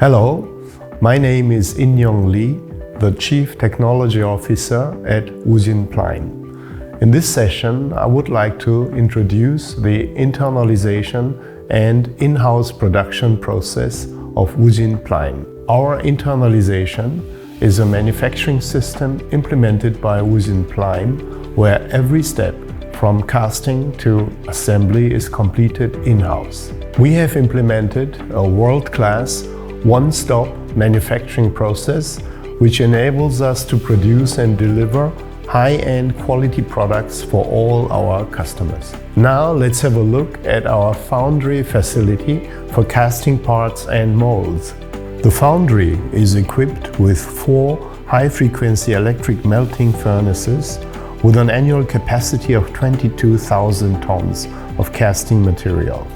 Hello, my name is In-Young Lee, the Chief Technology Officer at U진플라임. In this session, I would like to introduce the internalization and in-house production process of U진플라임. Our internalization is a manufacturing system implemented by U진플라임, where every step from casting to assembly is completed in-house. We have implemented a world-class one-stop manufacturing process which enables us to produce and deliver high-end quality products for all our customers. Now let's have a look at our foundry facility for casting parts and molds. The foundry is equipped with 4 high-frequency electric melting furnaces with an annual capacity of 22,000 tons of casting material.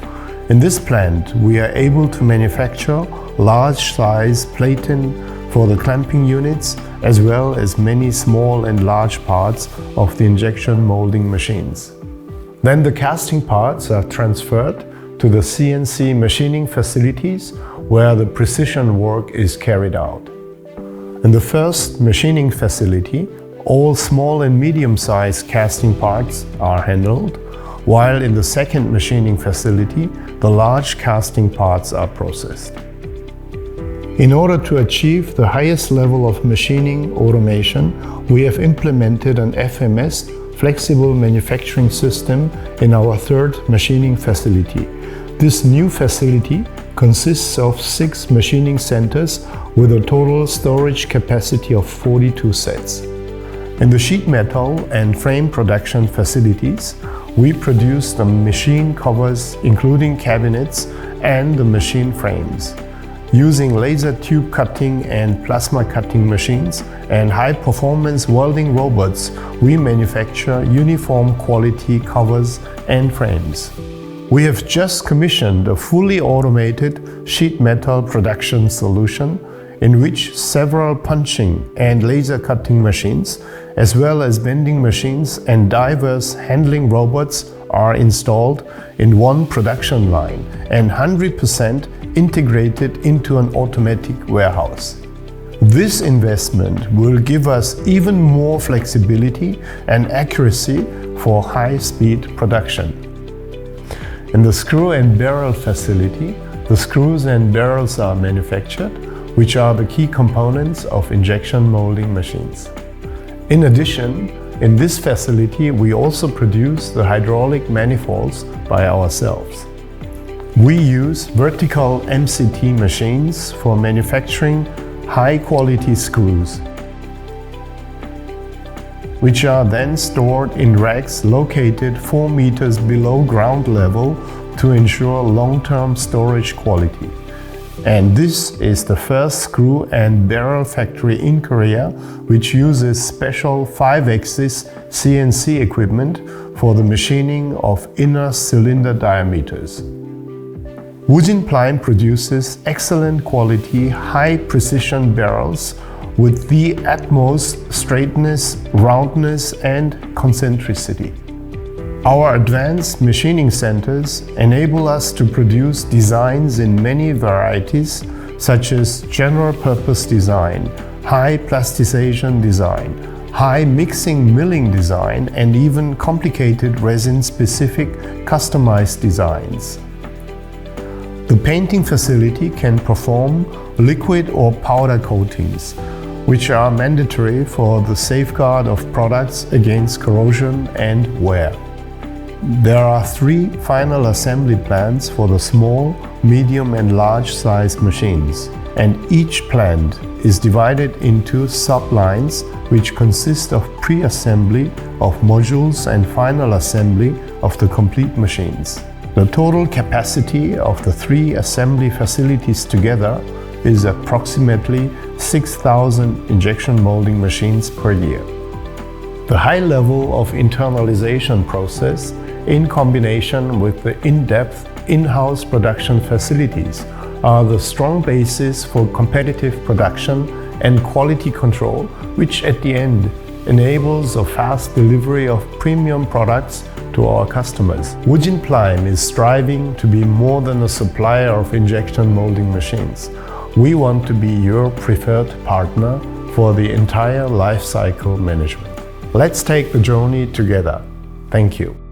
In this plant, we are able to manufacture large-size platen for the clamping units, as well as many small and large parts of the injection molding machines. Then the casting parts are transferred to the CNC machining facilities where the precision work is carried out. In the first machining facility, all small and medium-sized casting parts are handled, while in the second machining facility, the large casting parts are processed. In order to achieve the highest level of machining automation, we have implemented an FMS, flexible manufacturing system, in our third machining facility. This new facility consists of 6 machining centers with a total storage capacity of 42 sets. In the sheet metal and frame production facilities, we produce the machine covers, including cabinets and the machine frames. Using laser tube cutting and plasma cutting machines and high-performance welding robots, we manufacture uniform quality covers and frames. We have just commissioned a fully automated sheet metal production solution in which several punching and laser cutting machines, as well as bending machines and diverse handling robots are installed in one production line and 100% integrated into an automatic warehouse. This investment will give us even more flexibility and accuracy for high-speed production. In the screw and barrel facility, the screws and barrels are manufactured, which are the key components of injection molding machines. In addition, in this facility, we also produce the hydraulic manifolds by ourselves. We use vertical MCT machines for manufacturing high-quality screws, which are then stored in racks located 4 meters below ground level to ensure long-term storage quality. And this is the first screw and barrel factory in Korea which uses special 5-axis CNC equipment for the machining of inner cylinder diameters. U진플라임 produces excellent quality, high-precision barrels with the utmost straightness, roundness, and concentricity. Our advanced machining centers enable us to produce designs in many varieties, such as general-purpose design, high plasticization design, high mixing milling design, and even complicated resin-specific customized designs. The painting facility can perform liquid or powder coatings, which are mandatory for the safeguard of products against corrosion and wear. There are 3 final assembly plants for the small, medium, and large-sized machines, and each plant is divided into sub-lines which consist of pre-assembly of modules and final assembly of the complete machines. The total capacity of the 3 assembly facilities together is approximately 6,000 injection molding machines per year. The high level of internalization process, in combination with the in-depth in-house production facilities, are the strong basis for competitive production and quality control, which at the end enables a fast delivery of premium products to our customers. U진플라임 is striving to be more than a supplier of injection molding machines. We want to be your preferred partner for the entire life cycle management. Let's take the journey together. Thank you.